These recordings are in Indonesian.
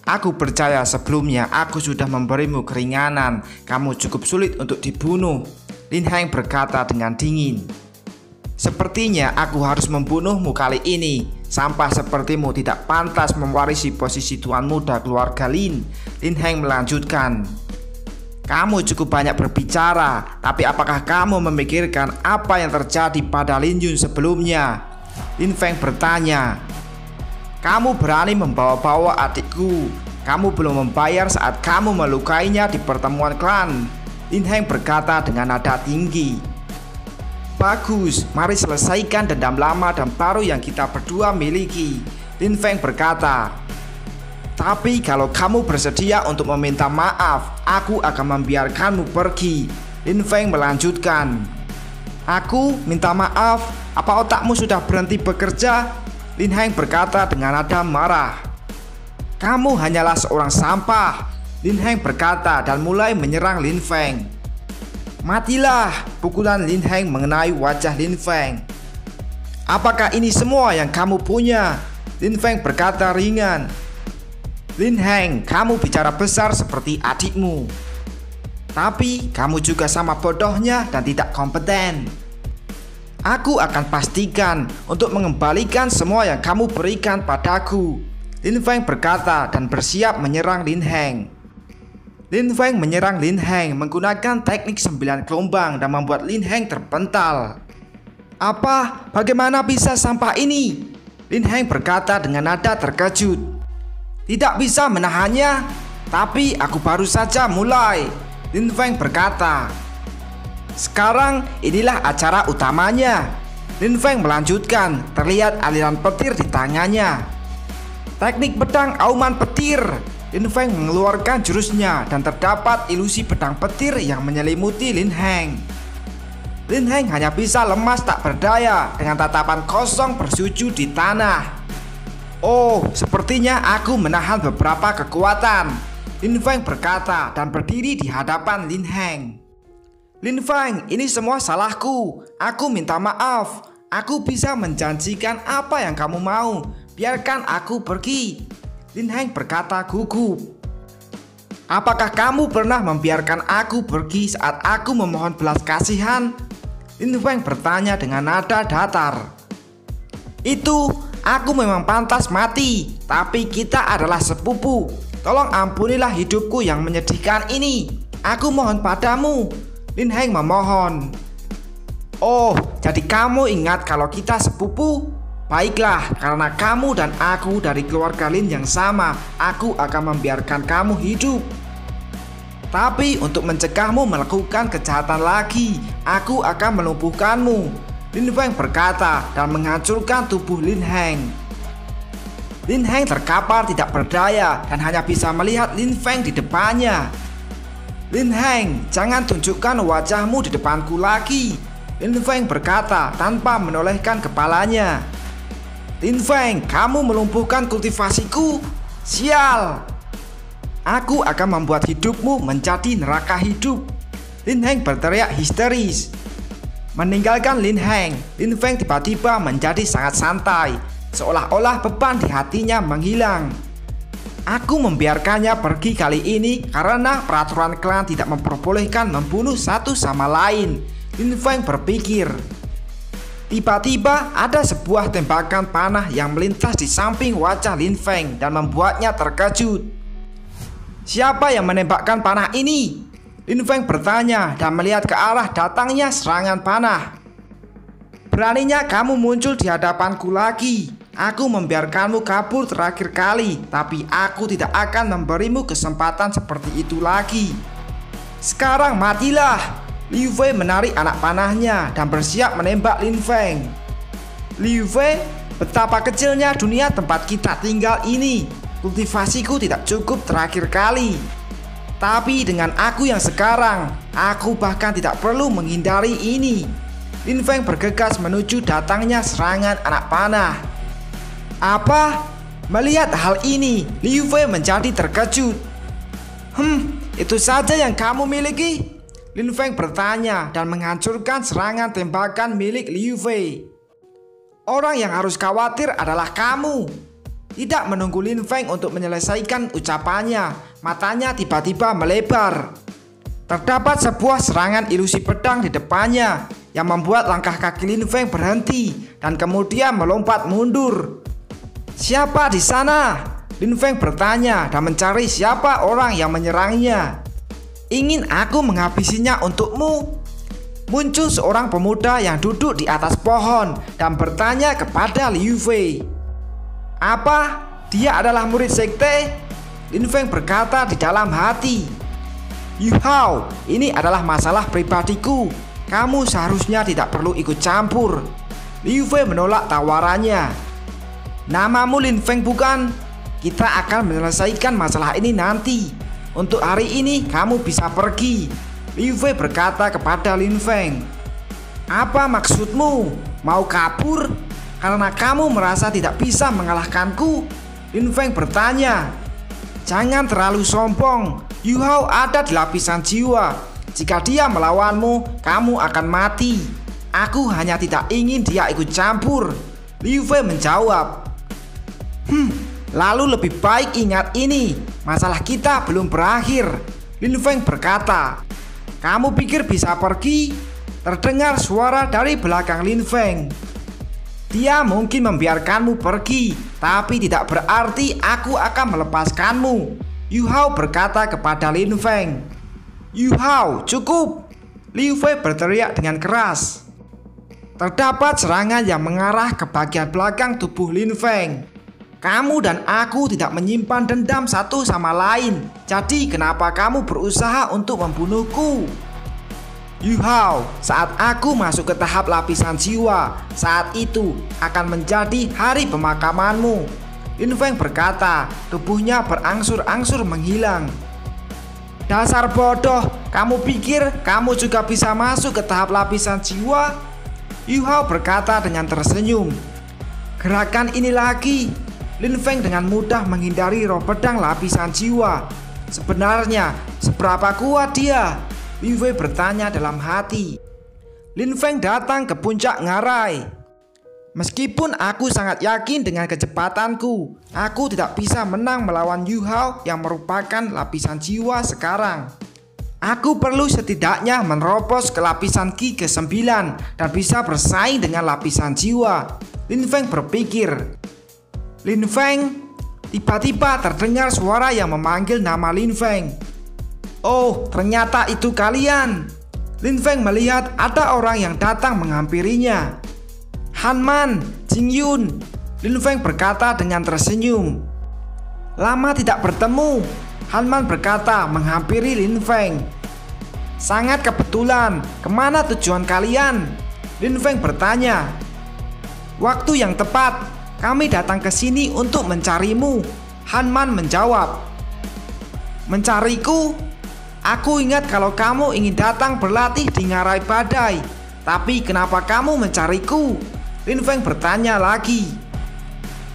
Aku percaya sebelumnya aku sudah memberimu keringanan. Kamu cukup sulit untuk dibunuh. Lin Heng berkata dengan dingin. Sepertinya aku harus membunuhmu kali ini. Sampah sepertimu tidak pantas mewarisi posisi tuan muda keluarga Lin. Lin Heng melanjutkan. Kamu cukup banyak berbicara, tapi apakah kamu memikirkan apa yang terjadi pada Lin Yun sebelumnya? Lin Feng bertanya. Kamu berani membawa-bawa adikku. Kamu belum membayar saat kamu melukainya di pertemuan klan. Lin Heng berkata dengan nada tinggi. Bagus, mari selesaikan dendam lama dan baru yang kita berdua miliki. Lin Feng berkata. Tapi kalau kamu bersedia untuk meminta maaf, aku akan membiarkanmu pergi. Lin Feng melanjutkan. Aku minta maaf? Apa otakmu sudah berhenti bekerja? Lin Heng berkata dengan nada marah. Kamu hanyalah seorang sampah. Lin Heng berkata dan mulai menyerang Lin Feng. Matilah! Pukulan Lin Heng mengenai wajah Lin Feng. Apakah ini semua yang kamu punya? Lin Feng berkata ringan. Lin Heng, kamu bicara besar seperti adikmu. Tapi kamu juga sama bodohnya dan tidak kompeten. Aku akan pastikan untuk mengembalikan semua yang kamu berikan padaku. Lin Feng berkata dan bersiap menyerang Lin Heng. Lin Feng menyerang Lin Heng menggunakan teknik 9 gelombang dan membuat Lin Heng terpental. Apa? Bagaimana bisa sampah ini? Lin Heng berkata dengan nada terkejut. Tidak bisa menahannya, tapi aku baru saja mulai. Lin Feng berkata. Sekarang inilah acara utamanya. Lin Feng melanjutkan, terlihat aliran petir di tangannya. Teknik pedang auman petir. Lin Feng mengeluarkan jurusnya dan terdapat ilusi pedang petir yang menyelimuti Lin Heng. Lin Heng hanya bisa lemas tak berdaya dengan tatapan kosong bersujud di tanah. Oh, sepertinya aku menahan beberapa kekuatan. Lin Feng berkata dan berdiri di hadapan Lin Heng. Lin Feng, ini semua salahku. Aku minta maaf. Aku bisa menjanjikan apa yang kamu mau. Biarkan aku pergi. Lin Heng berkata gugup. Apakah kamu pernah membiarkan aku pergi saat aku memohon belas kasihan? Lin Feng bertanya dengan nada datar. Aku memang pantas mati, tapi kita adalah sepupu. Tolong ampunilah hidupku yang menyedihkan ini. Aku mohon padamu. Lin Heng memohon. Oh, jadi kamu ingat kalau kita sepupu? Baiklah, karena kamu dan aku dari keluarga Lin yang sama, aku akan membiarkan kamu hidup. Tapi untuk mencegahmu melakukan kejahatan lagi, aku akan melumpuhkanmu. Lin Feng berkata dan menghancurkan tubuh Lin Heng. Lin Heng terkapar tidak berdaya dan hanya bisa melihat Lin Feng di depannya. Lin Heng, jangan tunjukkan wajahmu di depanku lagi. Lin Feng berkata tanpa menolehkan kepalanya. Lin Feng, kamu melumpuhkan kultivasiku? Sial! Aku akan membuat hidupmu menjadi neraka hidup. Lin Heng berteriak histeris. Meninggalkan Lin Heng, Lin Feng tiba-tiba menjadi sangat santai, seolah-olah beban di hatinya menghilang. Aku membiarkannya pergi kali ini karena peraturan klan tidak memperbolehkan membunuh satu sama lain. Lin Feng berpikir. Tiba-tiba ada sebuah tembakan panah yang melintas di samping wajah Lin Feng dan membuatnya terkejut. Siapa yang menembakkan panah ini? Lin Feng bertanya dan melihat ke arah datangnya serangan panah. Beraninya kamu muncul di hadapanku lagi. Aku membiarkanmu kabur terakhir kali, tapi aku tidak akan memberimu kesempatan seperti itu lagi. Sekarang matilah. Liu Fei menarik anak panahnya dan bersiap menembak Lin Feng. Liu Fei, betapa kecilnya dunia tempat kita tinggal ini. Kultivasiku tidak cukup terakhir kali. Tapi dengan aku yang sekarang, aku bahkan tidak perlu menghindari ini. Lin Feng bergegas menuju datangnya serangan anak panah. Apa? Melihat hal ini, Liu Fei menjadi terkejut. Itu saja yang kamu miliki? Lin Feng bertanya dan menghancurkan serangan tembakan milik Liu Fei. Orang yang harus khawatir adalah kamu. Tidak menunggu Lin Feng untuk menyelesaikan ucapannya, matanya tiba-tiba melebar. Terdapat sebuah serangan ilusi pedang di depannya yang membuat langkah kaki Lin Feng berhenti dan kemudian melompat mundur. "Siapa di sana?" Lin Feng bertanya dan mencari siapa orang yang menyerangnya. "Ingin aku menghabisinya untukmu?" Muncul seorang pemuda yang duduk di atas pohon dan bertanya kepada Liu Fei. "Apa? Dia adalah murid sekte?" Lin Feng berkata di dalam hati. "Yu Hao, ini adalah masalah pribadiku. Kamu seharusnya tidak perlu ikut campur." Liu Fei menolak tawarannya. "Namamu Lin Feng bukan? Kita akan menyelesaikan masalah ini nanti. Untuk hari ini kamu bisa pergi." Liu Fei berkata kepada Lin Feng. "Apa maksudmu? Mau kabur? Karena kamu merasa tidak bisa mengalahkanku?" Lin Feng bertanya. "Jangan terlalu sombong. Yu Hao ada di lapisan jiwa. Jika dia melawanmu, kamu akan mati. Aku hanya tidak ingin dia ikut campur." Liu Fei menjawab. Lalu lebih baik ingat ini, masalah kita belum berakhir." Lin Feng berkata. "Kamu pikir bisa pergi?" Terdengar suara dari belakang Lin Feng. "Dia mungkin membiarkanmu pergi, tapi tidak berarti aku akan melepaskanmu." Yu Hao berkata kepada Lin Feng. "Yu Hao, cukup!" Liu Fei berteriak dengan keras. Terdapat serangan yang mengarah ke bagian belakang tubuh Lin Feng. "Kamu dan aku tidak menyimpan dendam satu sama lain. Jadi kenapa kamu berusaha untuk membunuhku?" "Yu Hao, saat aku masuk ke tahap lapisan jiwa, saat itu akan menjadi hari pemakamanmu." Lin Feng berkata, tubuhnya berangsur-angsur menghilang. "Dasar bodoh, kamu pikir kamu juga bisa masuk ke tahap lapisan jiwa?" Yu Hao berkata dengan tersenyum. "Gerakan ini lagi." Lin Feng dengan mudah menghindari roh pedang lapisan jiwa. "Sebenarnya seberapa kuat dia?" Liu Fei bertanya dalam hati. Lin Feng datang ke puncak ngarai. "Meskipun aku sangat yakin dengan kecepatanku, aku tidak bisa menang melawan Yu Hao yang merupakan lapisan jiwa sekarang. Aku perlu setidaknya menerobos ke lapisan Qi ke-9 dan bisa bersaing dengan lapisan jiwa." Lin Feng berpikir. "Lin Feng!" Tiba-tiba terdengar suara yang memanggil nama Lin Feng. "Oh, ternyata itu kalian." Lin Feng melihat ada orang yang datang menghampirinya. "Han Man, Jing Yun." Lin Feng berkata dengan tersenyum. "Lama tidak bertemu." Han Man berkata menghampiri Lin Feng. "Sangat kebetulan. Kemana tujuan kalian?" Lin Feng bertanya. "Waktu yang tepat. Kami datang ke sini untuk mencarimu." Han Man menjawab. "Mencariku? Aku ingat kalau kamu ingin datang berlatih di Ngarai Badai. Tapi kenapa kamu mencariku?" Lin Feng bertanya lagi.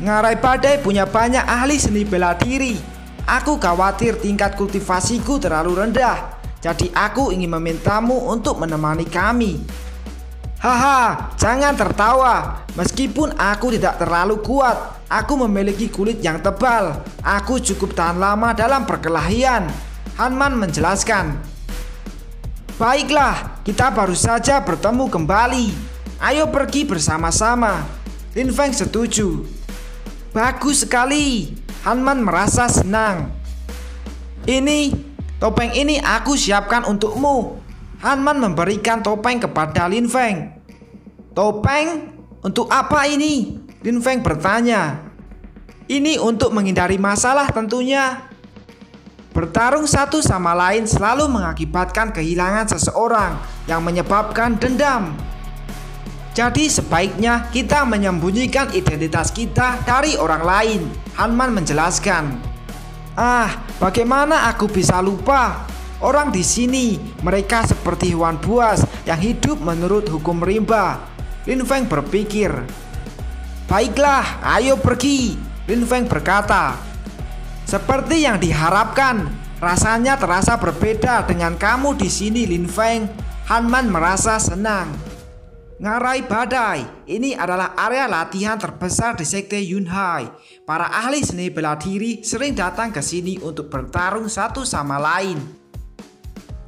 "Ngarai Badai punya banyak ahli seni bela diri. Aku khawatir tingkat kultivasiku terlalu rendah. Jadi aku ingin memintamu untuk menemani kami." "Haha, jangan tertawa. Meskipun aku tidak terlalu kuat, aku memiliki kulit yang tebal. Aku cukup tahan lama dalam perkelahian." Han Man menjelaskan. "Baiklah, kita baru saja bertemu kembali. Ayo pergi bersama-sama." Lin Feng setuju. "Bagus sekali." Han Man merasa senang. Topeng ini aku siapkan untukmu." Han Man memberikan topeng kepada Lin Feng. "Topeng? Untuk apa ini?" Lin Feng bertanya. "Ini untuk menghindari masalah tentunya. Bertarung satu sama lain selalu mengakibatkan kehilangan seseorang yang menyebabkan dendam. Jadi sebaiknya kita menyembunyikan identitas kita dari orang lain." Han Man menjelaskan. Bagaimana aku bisa lupa? Orang di sini mereka seperti hewan buas yang hidup menurut hukum rimba." Lin Feng berpikir. "Baiklah, ayo pergi." Lin Feng berkata. "Seperti yang diharapkan, rasanya terasa berbeda dengan kamu di sini, Lin Feng." Han Man merasa senang. Ngarai Badai, ini adalah area latihan terbesar di Sekte Yunhai. Para ahli seni bela diri sering datang ke sini untuk bertarung satu sama lain.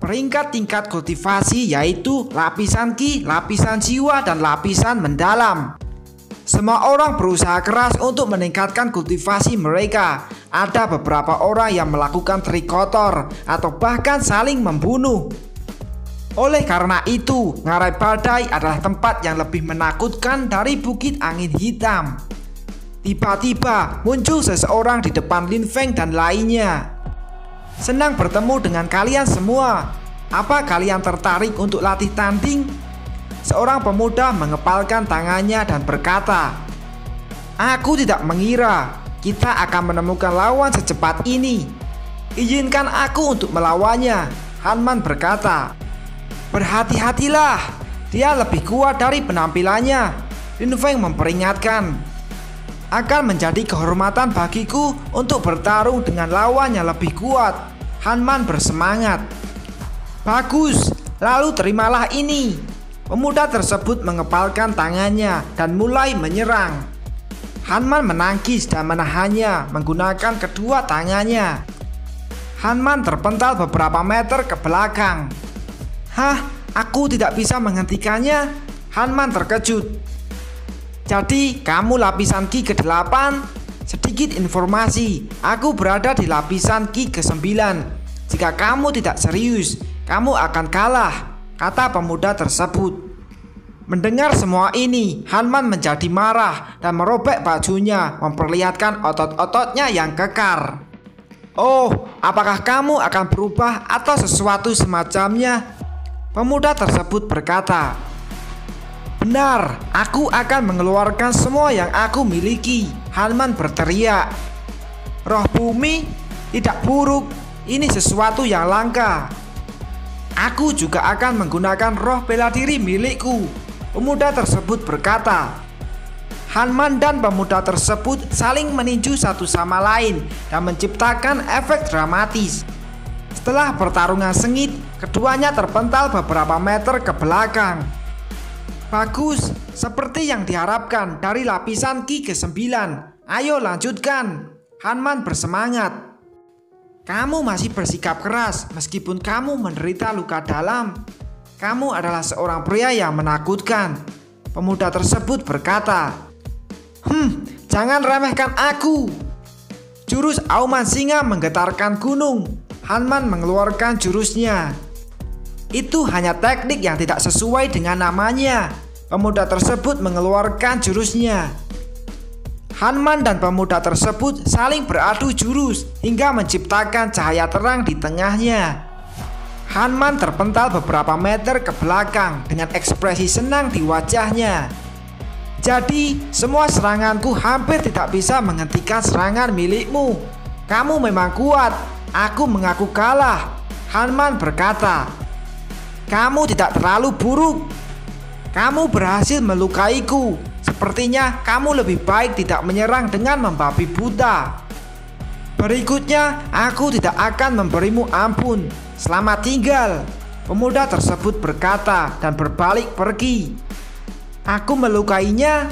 Peringkat tingkat kultivasi yaitu lapisan Ki, lapisan jiwa, dan lapisan mendalam. Semua orang berusaha keras untuk meningkatkan kultivasi mereka. Ada beberapa orang yang melakukan trik kotor atau bahkan saling membunuh. Oleh karena itu, Ngarai Badai adalah tempat yang lebih menakutkan dari Bukit Angin Hitam. Tiba-tiba muncul seseorang di depan Lin Feng dan lainnya. Senang bertemu dengan kalian semua. Apa kalian tertarik untuk latih tanding? Seorang pemuda mengepalkan tangannya dan berkata, "Aku tidak mengira kita akan menemukan lawan secepat ini. Izinkan aku untuk melawannya." Hanman berkata, "Berhati-hatilah, dia lebih kuat dari penampilannya." Lin Feng memperingatkan, "Akan menjadi kehormatan bagiku untuk bertarung dengan lawan yang lebih kuat." Hanman bersemangat. "Bagus, lalu terimalah ini." Pemuda tersebut mengepalkan tangannya dan mulai menyerang. Hanman menangkis dan menahannya menggunakan kedua tangannya. Hanman terpental beberapa meter ke belakang. "Hah, aku tidak bisa menghentikannya?" Hanman terkejut. "Jadi kamu lapisan Ki ke-8? Sedikit informasi, aku berada di lapisan Ki ke-9. Jika kamu tidak serius, kamu akan kalah," kata pemuda tersebut. Mendengar semua ini, Hanman menjadi marah dan merobek bajunya, memperlihatkan otot-ototnya yang kekar. "Oh, apakah kamu akan berubah atau sesuatu semacamnya?" Pemuda tersebut berkata, "Benar, aku akan mengeluarkan semua yang aku miliki." Hanman berteriak, "Roh bumi? Tidak buruk, ini sesuatu yang langka. Aku juga akan menggunakan roh bela diri milikku." Pemuda tersebut berkata. Hanman dan pemuda tersebut saling meninju satu sama lain dan menciptakan efek dramatis. Setelah pertarungan sengit, keduanya terpental beberapa meter ke belakang. "Bagus, seperti yang diharapkan dari lapisan Ki ke-9. Ayo lanjutkan." Hanman bersemangat. "Kamu masih bersikap keras meskipun kamu menderita luka dalam. Kamu adalah seorang pria yang menakutkan." Pemuda tersebut berkata, Jangan remehkan aku." Jurus auman singa menggetarkan gunung. Hanman mengeluarkan jurusnya. "Itu hanya teknik yang tidak sesuai dengan namanya." Pemuda tersebut mengeluarkan jurusnya. Hanman dan pemuda tersebut saling beradu jurus hingga menciptakan cahaya terang di tengahnya. Hanman terpental beberapa meter ke belakang dengan ekspresi senang di wajahnya. "Jadi, semua seranganku hampir tidak bisa menghentikan serangan milikmu. Kamu memang kuat. Aku mengaku kalah." Hanman berkata, "Kamu tidak terlalu buruk. Kamu berhasil melukaiku. Sepertinya kamu lebih baik tidak menyerang dengan membabi buta. Berikutnya, aku tidak akan memberimu ampun. Selamat tinggal." Pemuda tersebut berkata dan berbalik pergi. "Aku melukainya?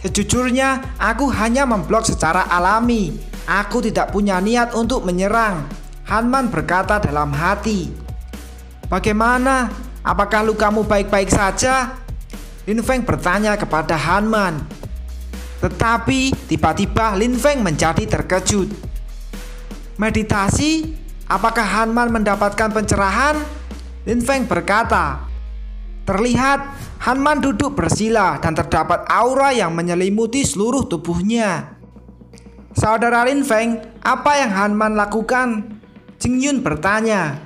Sejujurnya, aku hanya memblok secara alami. Aku tidak punya niat untuk menyerang." Hanman berkata dalam hati. "Bagaimana? Apakah lukamu baik-baik saja?" Lin Feng bertanya kepada Hanman. Tetapi tiba-tiba Lin Feng menjadi terkejut. "Meditasi? Apakah Hanman mendapatkan pencerahan?" Lin Feng berkata. Terlihat Hanman duduk bersila dan terdapat aura yang menyelimuti seluruh tubuhnya. "Saudara Lin Feng, apa yang Hanman lakukan?" Jing Yun bertanya.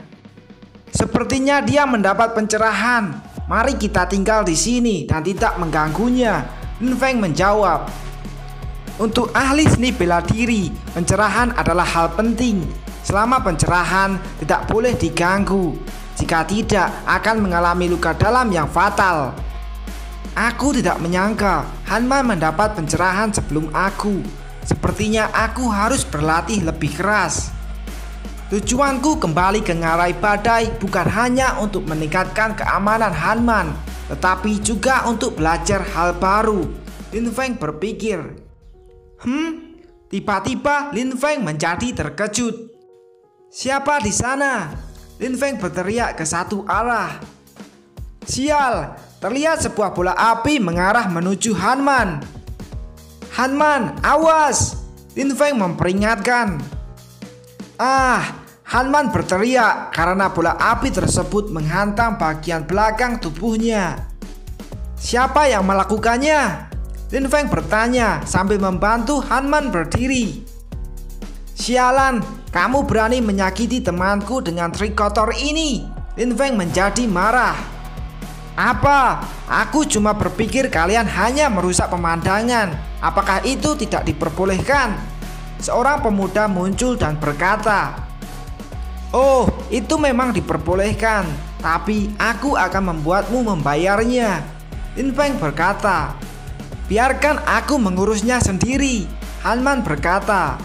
"Sepertinya dia mendapat pencerahan. Mari kita tinggal di sini dan tidak mengganggunya." Lin Feng menjawab. Untuk ahli seni bela diri, pencerahan adalah hal penting. Selama pencerahan tidak boleh diganggu. Jika tidak, akan mengalami luka dalam yang fatal. Aku tidak menyangka Hanman mendapat pencerahan sebelum aku. Sepertinya aku harus berlatih lebih keras. Tujuanku kembali ke Ngarai Badai bukan hanya untuk meningkatkan keamanan Hanman, tetapi juga untuk belajar hal baru. Lin Feng berpikir. Tiba-tiba Lin Feng menjadi terkejut. Siapa di sana? Lin Feng berteriak ke satu arah. Sial, terlihat sebuah bola api mengarah menuju Han Man. Han Man, awas! Lin Feng memperingatkan. Han Man berteriak karena bola api tersebut menghantam bagian belakang tubuhnya. Siapa yang melakukannya? Lin Feng bertanya sambil membantu Han Man berdiri. Sialan, kamu berani menyakiti temanku dengan trik kotor ini. Lin Feng menjadi marah. Apa? Aku cuma berpikir kalian hanya merusak pemandangan. Apakah itu tidak diperbolehkan? Seorang pemuda muncul dan berkata, oh, itu memang diperbolehkan, tapi aku akan membuatmu membayarnya. Lin Feng berkata, biarkan aku mengurusnya sendiri. Han Man berkata,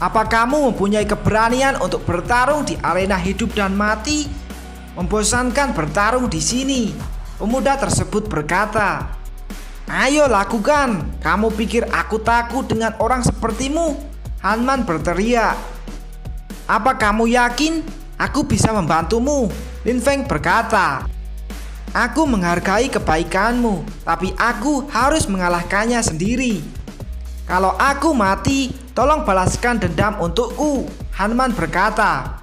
apa kamu mempunyai keberanian untuk bertarung di arena hidup dan mati? Membosankan bertarung di sini. Pemuda tersebut berkata, ayo lakukan. Kamu pikir aku takut dengan orang sepertimu? Han Man berteriak. Apa kamu yakin aku bisa membantumu? Lin Feng berkata, aku menghargai kebaikanmu, tapi aku harus mengalahkannya sendiri. Kalau aku mati, tolong balaskan dendam untukku. Han Man berkata,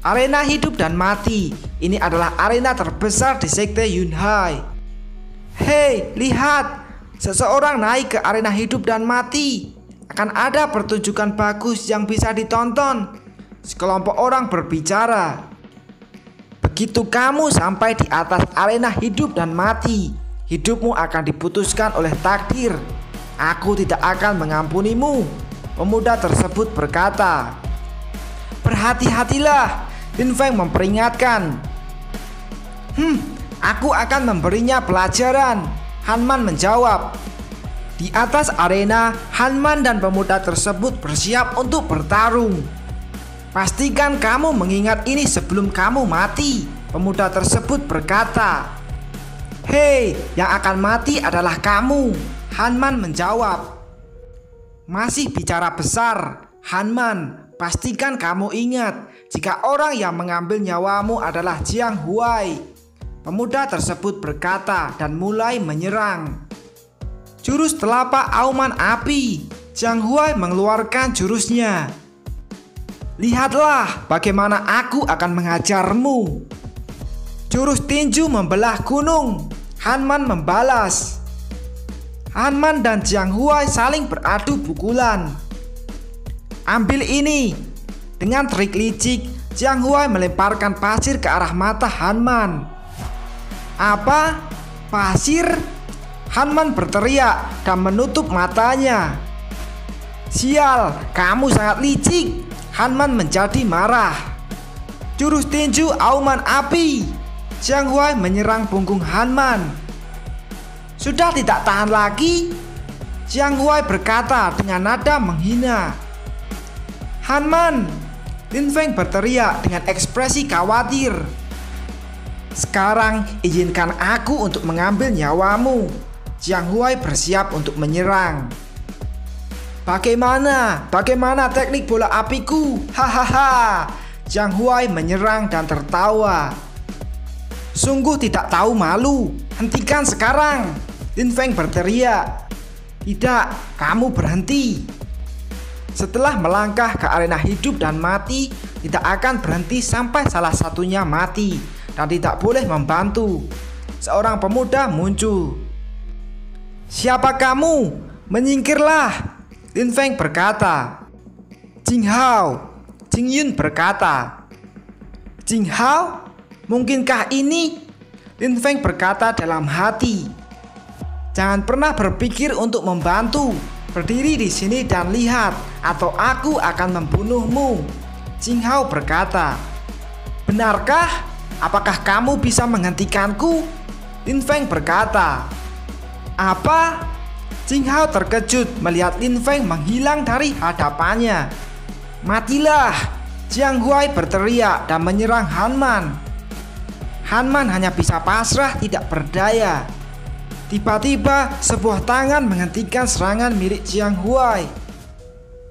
arena hidup dan mati, ini adalah arena terbesar di sekte Yunhai. Hei, lihat, seseorang naik ke arena hidup dan mati. Akan ada pertunjukan bagus yang bisa ditonton. Sekelompok orang berbicara. Begitu kamu sampai di atas arena hidup dan mati, hidupmu akan diputuskan oleh takdir. Aku tidak akan mengampunimu. Pemuda tersebut berkata. Berhati-hatilah, Lin Feng memperingatkan. Aku akan memberinya pelajaran. Han Man menjawab. Di atas arena, Han Man dan pemuda tersebut bersiap untuk bertarung. Pastikan kamu mengingat ini sebelum kamu mati. Pemuda tersebut berkata. Hei, yang akan mati adalah kamu. Han Man menjawab. Masih bicara besar, Han Man. Pastikan kamu ingat, jika orang yang mengambil nyawamu adalah Jiang Huai. Pemuda tersebut berkata dan mulai menyerang. Jurus telapak auman api. Jiang Huai mengeluarkan jurusnya. Lihatlah bagaimana aku akan mengajarmu. Jurus tinju membelah gunung. Han Man membalas. Han Man dan Jiang Huai saling beradu pukulan. Ambil ini. Dengan trik licik, Jiang Huai melemparkan pasir ke arah mata Han Man. Apa? Pasir? Han Man berteriak dan menutup matanya. Sial, kamu sangat licik. Han Man menjadi marah. Jurus tinju auman api. Jiang Huai menyerang punggung Han Man. Sudah tidak tahan lagi? Jiang Huai berkata dengan nada menghina. Han Man, Lin Feng berteriak dengan ekspresi khawatir. Sekarang izinkan aku untuk mengambil nyawamu. Jiang Huai bersiap untuk menyerang. Bagaimana teknik bola apiku? Hahaha. Jiang Huai menyerang dan tertawa. Sungguh tidak tahu malu. Hentikan sekarang. Lin Feng berteriak. Tidak, kamu berhenti. Setelah melangkah ke arena hidup dan mati, tidak akan berhenti sampai salah satunya mati dan tidak boleh membantu. Seorang pemuda muncul. Siapa kamu? Menyingkirlah. Lin Feng berkata. Jing Hao. Jing Yun berkata. Jing Hao? Mungkinkah ini? Lin Feng berkata dalam hati. Jangan pernah berpikir untuk membantu. Berdiri di sini dan lihat, atau aku akan membunuhmu. Jing Hao berkata. Benarkah? Apakah kamu bisa menghentikanku? Lin Feng berkata. Apa? Jing Hao terkejut melihat Lin Feng menghilang dari hadapannya. Matilah! Jiang Huai berteriak dan menyerang Han Man. Hanman hanya bisa pasrah tidak berdaya. Tiba-tiba sebuah tangan menghentikan serangan milik Jiang Huai.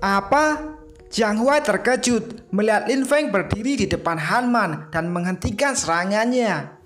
Apa? Jiang Huai terkejut melihat Lin Feng berdiri di depan Hanman dan menghentikan serangannya.